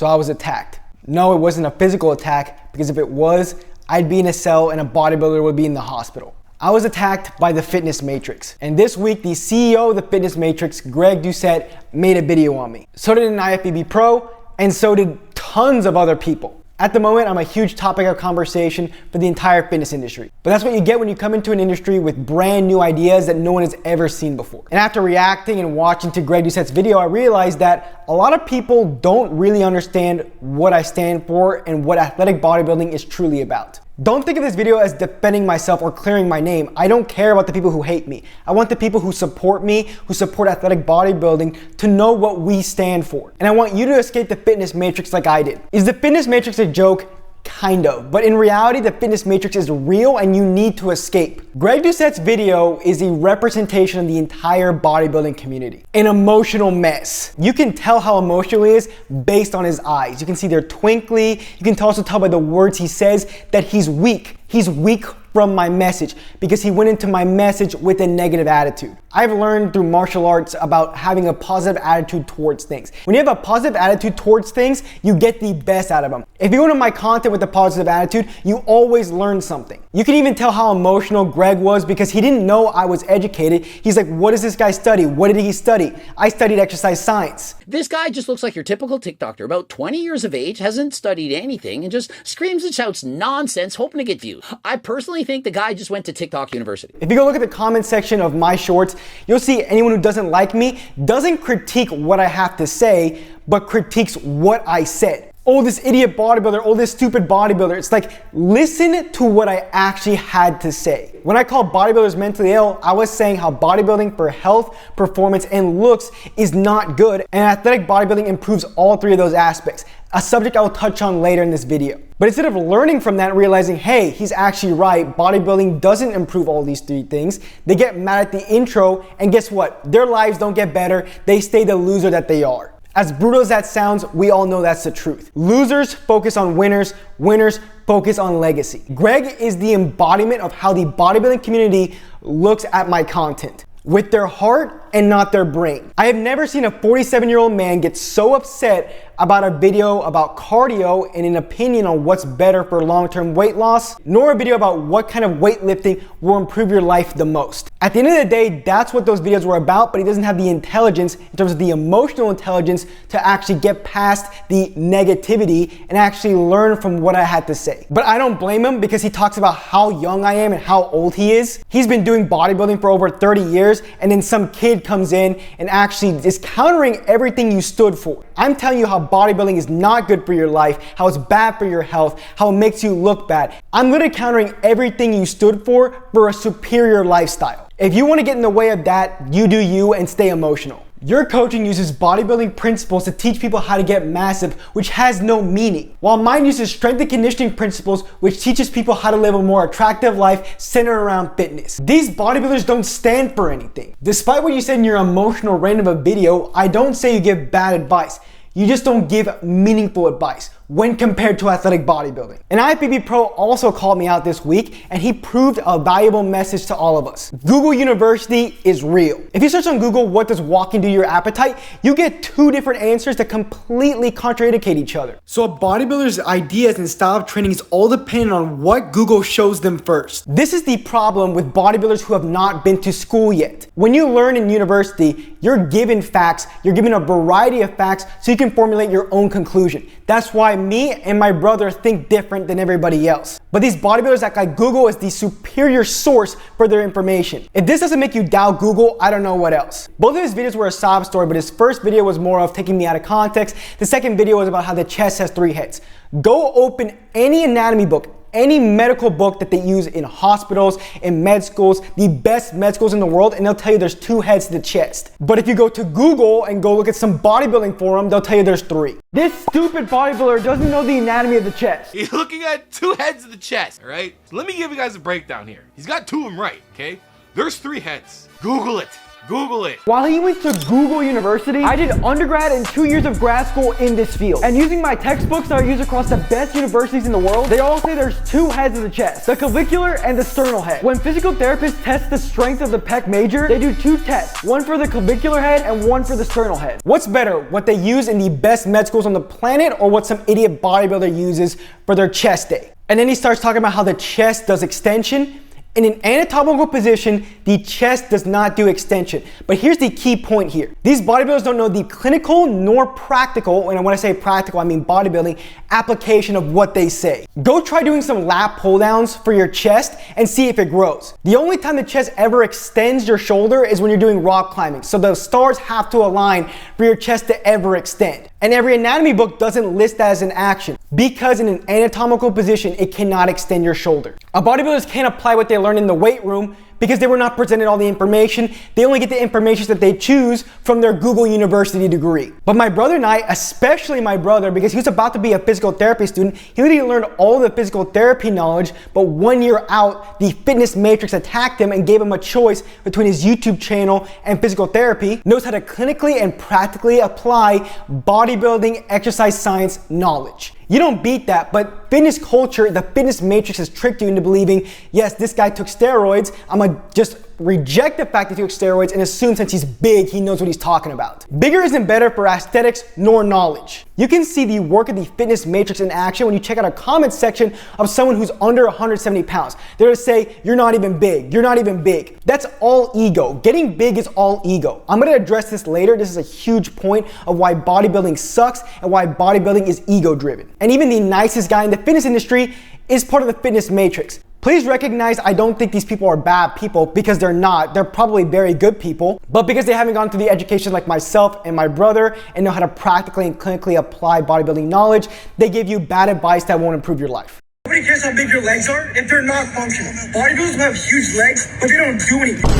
So I was attacked. No, it wasn't a physical attack, because if it was, I'd be in a cell and a bodybuilder would be in the hospital. I was attacked by the Fitness Matrix. And this week, the CEO of the Fitness Matrix, Greg Doucette, made a video on me. So did an IFBB Pro, and so did tons of other people. At the moment, I'm a huge topic of conversation for the entire fitness industry. But that's what you get when you come into an industry with brand new ideas that no one has ever seen before. And after reacting and watching to Greg Doucette's video, I realized that a lot of people don't really understand what I stand for and what athletic bodybuilding is truly about. Don't think of this video as defending myself or clearing my name. I don't care about the people who hate me. I want the people who support me, who support athletic bodybuilding, to know what we stand for. And I want you to escape the Fitness Matrix like I did. Is the Fitness Matrix a joke? Kind of, but in reality, the Fitness Matrix is real and you need to escape. Greg Doucette's video is a representation of the entire bodybuilding community. An emotional mess. You can tell how emotional he is based on his eyes. You can see they're twinkly. You can also tell by the words he says that he's weak. He's weak from my message because he went into my message with a negative attitude. I've learned through martial arts about having a positive attitude towards things. When you have a positive attitude towards things, you get the best out of them. If you go into my content with a positive attitude, you always learn something. You can even tell how emotional Greg was because he didn't know I was educated. He's like, what does this guy study? What did he study? I studied exercise science. This guy just looks like your typical TikToker, about 20 years of age, hasn't studied anything, and just screams and shouts nonsense, hoping to get views. I personally think the guy just went to TikTok University. If you go look at the comment section of my shorts, you'll see anyone who doesn't like me doesn't critique what I have to say, but critiques what I said. Oh, this idiot bodybuilder, oh, this stupid bodybuilder. It's like, listen to what I actually had to say. When I called bodybuilders mentally ill, I was saying how bodybuilding for health, performance, and looks is not good, and athletic bodybuilding improves all three of those aspects, a subject I will touch on later in this video. But instead of learning from that and realizing, hey, he's actually right, bodybuilding doesn't improve all these three things, they get mad at the intro, and guess what? Their lives don't get better, they stay the loser that they are. As brutal as that sounds, we all know that's the truth. Losers focus on winners, winners focus on legacy. Greg is the embodiment of how the bodybuilding community looks at my content. With their heart and not their brain. I have never seen a 47-year-old man get so upset about a video about cardio and an opinion on what's better for long-term weight loss, nor a video about what kind of weightlifting will improve your life the most. At the end of the day, that's what those videos were about, but he doesn't have the intelligence in terms of the emotional intelligence to actually get past the negativity and actually learn from what I had to say. But I don't blame him because he talks about how young I am and how old he is. He's been doing bodybuilding for over 30 years, and then some kid comes in and actually is countering everything you stood for. I'm telling you how bodybuilding is not good for your life, how it's bad for your health, how it makes you look bad. I'm literally countering everything you stood for a superior lifestyle. If you want to get in the way of that, you do you and stay emotional. Your coaching uses bodybuilding principles to teach people how to get massive, which has no meaning. While mine uses strength and conditioning principles, which teaches people how to live a more attractive life centered around fitness. These bodybuilders don't stand for anything. Despite what you said in your emotional rant of a video, I don't say you give bad advice. You just don't give meaningful advice when compared to athletic bodybuilding. An IFBB Pro also called me out this week, and he proved a valuable message to all of us. Google University is real. If you search on Google, what does walking do to your appetite, you get two different answers that completely contradicate each other. So a bodybuilder's ideas and style of training is all dependent on what Google shows them first. This is the problem with bodybuilders who have not been to school yet. When you learn in university, you're given facts, you're given a variety of facts so you can formulate your own conclusion. That's why me and my brother think different than everybody else. But these bodybuilders act like Google is the superior source for their information. If this doesn't make you doubt Google, I don't know what else. Both of his videos were a sob story, but his first video was more of taking me out of context. The second video was about how the chest has 3 heads. Go open any anatomy book, any medical book that they use in hospitals, in med schools, the best med schools in the world, and they'll tell you there's 2 heads to the chest. But if you go to Google and go look at some bodybuilding forum, they'll tell you there's 3. This stupid bodybuilder doesn't know the anatomy of the chest. He's looking at 2 heads of the chest, all right? So let me give you guys a breakdown here. He's got 2 of them right, okay? There's 3 heads. Google it. Google it. While he went to Google University, I did undergrad and 2 years of grad school in this field. And using my textbooks that I use across the best universities in the world, they all say there's two heads of the chest, the clavicular and the sternal head. When physical therapists test the strength of the pec major, they do two tests, one for the clavicular head and one for the sternal head. What's better, what they use in the best med schools on the planet or what some idiot bodybuilder uses for their chest day? And then he starts talking about how the chest does extension. In an anatomical position, the chest does not do extension. But here's the key point here. These bodybuilders don't know the clinical nor practical, and when I say practical, I mean bodybuilding, application of what they say. Go try doing some lat pull downs for your chest and see if it grows. The only time the chest ever extends your shoulder is when you're doing rock climbing. So the stars have to align for your chest to ever extend. And every anatomy book doesn't list that as an action because in an anatomical position, it cannot extend your shoulder. Bodybuilders can't apply what they learned in the weight room because they were not presented all the information. They only get the information that they choose from their Google University degree. But my brother and I, especially my brother, because he was about to be a physical therapy student, he literally learned all the physical therapy knowledge, but 1 year out, the fitness matrix attacked him and gave him a choice between his YouTube channel and physical therapy, knows how to clinically and practically apply bodybuilding exercise science knowledge. You don't beat that, but fitness culture, the fitness matrix has tricked you into believing, yes, this guy took steroids, I'm gonna just reject the fact that he took steroids and assume since he's big, he knows what he's talking about. Bigger isn't better for aesthetics nor knowledge. You can see the work of the fitness matrix in action when you check out a comment section of someone who's under 170 pounds. They're gonna say, you're not even big, you're not even big. That's all ego. Getting big is all ego. I'm gonna address this later. This is a huge point of why bodybuilding sucks and why bodybuilding is ego driven. And even the nicest guy in the fitness industry is part of the fitness matrix. Please recognize I don't think these people are bad people because they're not. They're probably very good people, but because they haven't gone through the education like myself and my brother and know how to practically and clinically apply bodybuilding knowledge, they give you bad advice that won't improve your life. Nobody cares how big your legs are if they're not functional. Bodybuilders have huge legs, but they don't do anything.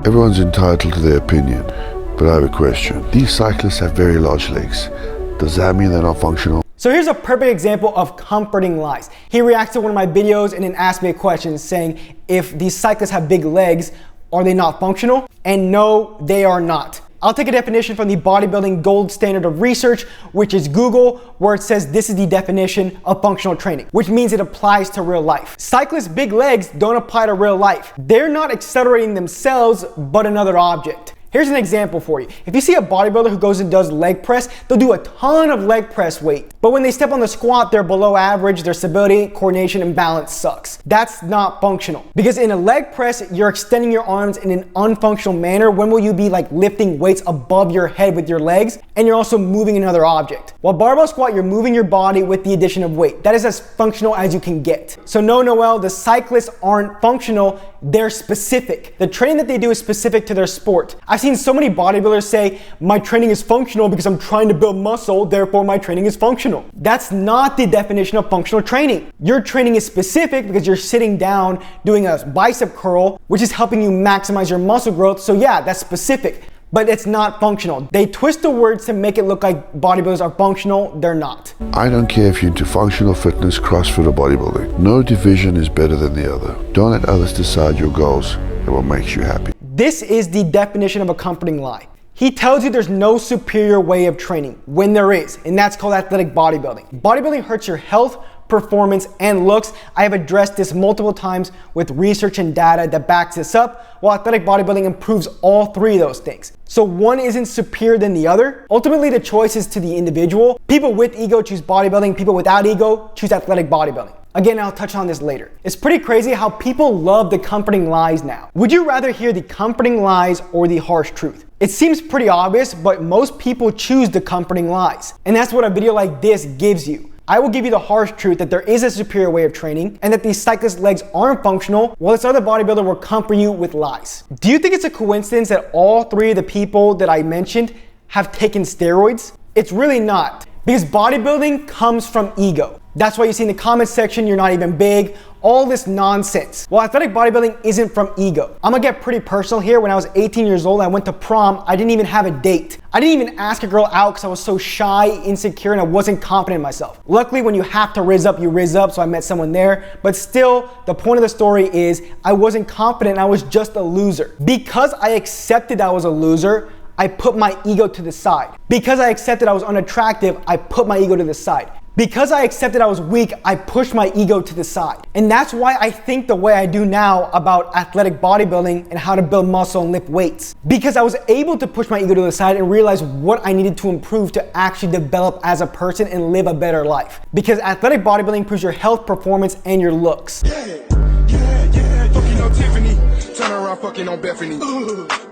Everyone's entitled to their opinion, but I have a question. These cyclists have very large legs. Does that mean they're not functional? So here's a perfect example of comforting lies. He reacts to one of my videos and then asked me a question saying, if these cyclists have big legs, are they not functional? And no, they are not. I'll take a definition from the bodybuilding gold standard of research, which is Google, where it says this is the definition of functional training, which means it applies to real life. Cyclists' big legs don't apply to real life. They're not accelerating themselves, but another object. Here's an example for you. If you see a bodybuilder who goes and does leg press, they'll do a ton of leg press weight. But when they step on the squat, they're below average, their stability, coordination, and balance sucks. That's not functional. Because in a leg press, you're extending your arms in an unfunctional manner. When will you be like lifting weights above your head with your legs? And you're also moving another object. While barbell squat, you're moving your body with the addition of weight. That is as functional as you can get. So no, Noel, the cyclists aren't functional, they're specific. The training that they do is specific to their sport. I've seen so many bodybuilders say, my training is functional because I'm trying to build muscle, therefore my training is functional. That's not the definition of functional training. Your training is specific because you're sitting down doing a bicep curl, which is helping you maximize your muscle growth. So yeah, that's specific, but it's not functional. They twist the words to make it look like bodybuilders are functional. They're not. I don't care if you're into functional fitness, CrossFit, or bodybuilding. No division is better than the other. Don't let others decide your goals and what makes you happy. This is the definition of a comforting lie. He tells you there's no superior way of training when there is, and that's called athletic bodybuilding. Bodybuilding hurts your health, performance, and looks. I have addressed this multiple times with research and data that backs this up, while athletic bodybuilding improves all three of those things. So one isn't superior than the other. Ultimately, the choice is to the individual. People with ego choose bodybuilding, people without ego choose athletic bodybuilding. Again, I'll touch on this later. It's pretty crazy how people love the comforting lies now. Would you rather hear the comforting lies or the harsh truth? It seems pretty obvious, but most people choose the comforting lies. And that's what a video like this gives you. I will give you the harsh truth that there is a superior way of training and that these cyclist legs aren't functional, while this other bodybuilder will comfort you with lies. Do you think it's a coincidence that all three of the people that I mentioned have taken steroids? It's really not, because bodybuilding comes from ego. That's why you see in the comment section, you're not even big. all this nonsense. Well, athletic bodybuilding isn't from ego. I'm gonna get pretty personal here. When I was 18 years old, I went to prom. I didn't even have a date. I didn't even ask a girl out because I was so shy, insecure, and I wasn't confident in myself. Luckily, when you have to rizz up, you rizz up, so I met someone there. But still, the point of the story is I wasn't confident, I was just a loser. Because I accepted I was a loser, I put my ego to the side. Because I accepted I was unattractive, I put my ego to the side. Because I accepted I was weak, I pushed my ego to the side. And that's why I think the way I do now about athletic bodybuilding and how to build muscle and lift weights. Because I was able to push my ego to the side and realize what I needed to improve to actually develop as a person and live a better life. Because athletic bodybuilding improves your health, performance, and your looks. Fucking on Tiffany, turn around fucking on Bethany.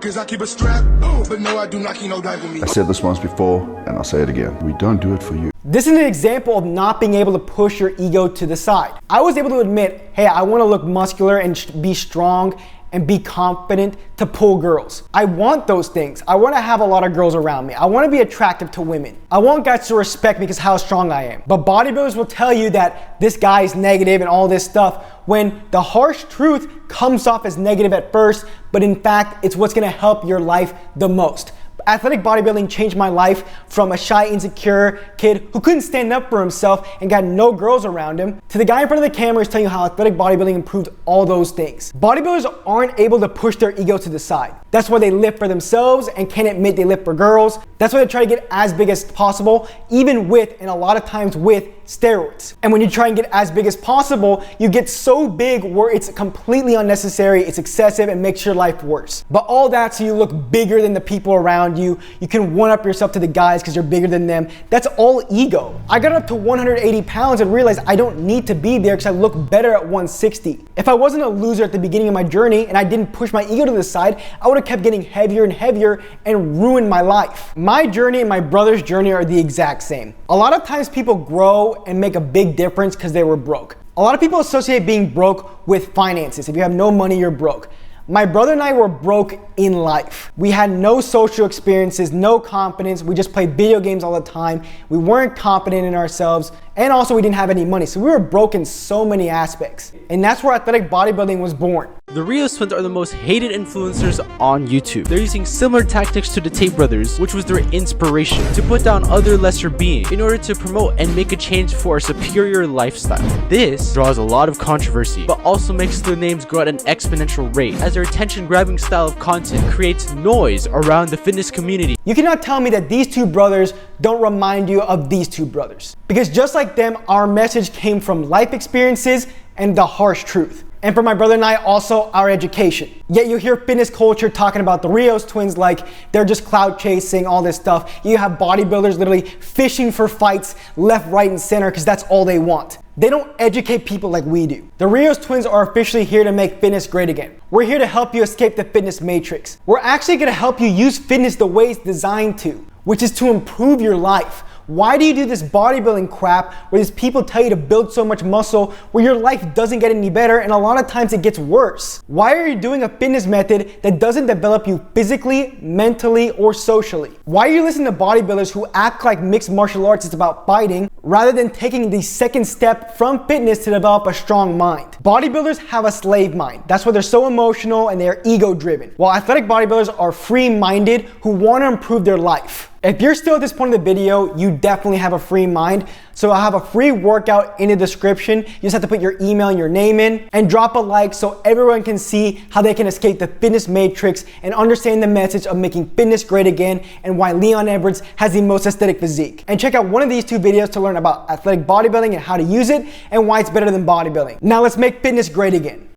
Cause I keep a strap, but no, I do not keep no dive with me. I said this once before, and I'll say it again. We don't do it for you. This is an example of not being able to push your ego to the side. I was able to admit, hey, I want to look muscular and be strong and be confident to pull girls. I want those things. I want to have a lot of girls around me. I want to be attractive to women. I want guys to respect me because how strong I am. But bodybuilders will tell you that this guy is negative and all this stuff when the harsh truth comes off as negative at first, but in fact, it's what's going to help your life the most. Athletic bodybuilding changed my life from a shy, insecure kid who couldn't stand up for himself and got no girls around him to the guy in front of the camera who's telling you how athletic bodybuilding improved all those things. Bodybuilders aren't able to push their ego to the side. That's why they lift for themselves and can't admit they lift for girls. That's why they try to get as big as possible, even with, and a lot of times with, steroids. And when you try and get as big as possible, you get so big where it's completely unnecessary, it's excessive, and makes your life worse. But all that so you look bigger than the people around you. You can one-up yourself to the guys because you're bigger than them. That's all ego. I got up to 180 pounds and realized I don't need to be there because I look better at 160. If I wasn't a loser at the beginning of my journey and I didn't push my ego to the side, I would have kept getting heavier and heavier and ruined my life. My journey and my brother's journey are the exact same. A lot of times people grow and make a big difference because they were broke. A lot of people associate being broke with finances. If you have no money, you're broke. My brother and I were broke in life. We had no social experiences, no confidence. We just played video games all the time. We weren't confident in ourselves. And also we didn't have any money. So we were broke in so many aspects. And that's where athletic bodybuilding was born. The Rios twins are the most hated influencers on YouTube. They're using similar tactics to the Tate brothers, which was their inspiration, to put down other lesser beings in order to promote and make a change for a superior lifestyle. This draws a lot of controversy, but also makes their names grow at an exponential rate, as their attention-grabbing style of content creates noise around the fitness community. You cannot tell me that these two brothers don't remind you of these two brothers. Because just like them, our message came from life experiences and the harsh truth. And for my brother and I, also our education. Yet you hear fitness culture talking about the Rios twins like they're just clout chasing, all this stuff. You have bodybuilders literally fishing for fights left, right, and center because that's all they want. They don't educate people like we do. The Rios twins are officially here to make fitness great again. We're here to help you escape the fitness matrix. We're actually gonna help you use fitness the way it's designed to, which is to improve your life. Why do you do this bodybuilding crap where these people tell you to build so much muscle where your life doesn't get any better and a lot of times it gets worse? Why are you doing a fitness method that doesn't develop you physically, mentally, or socially? Why are you listening to bodybuilders who act like mixed martial arts is about fighting rather than taking the second step from fitness to develop a strong mind? Bodybuilders have a slave mind. That's why they're so emotional and they're ego driven. While athletic bodybuilders are free-minded who want to improve their life. If you're still at this point in the video, you definitely have a free mind. So I'll have a free workout in the description. You just have to put your email and your name in and drop a like so everyone can see how they can escape the fitness matrix and understand the message of making fitness great again and why Leon Edwards has the most aesthetic physique. And check out one of these two videos to learn about athletic bodybuilding and how to use it and why it's better than bodybuilding. Now let's make fitness great again.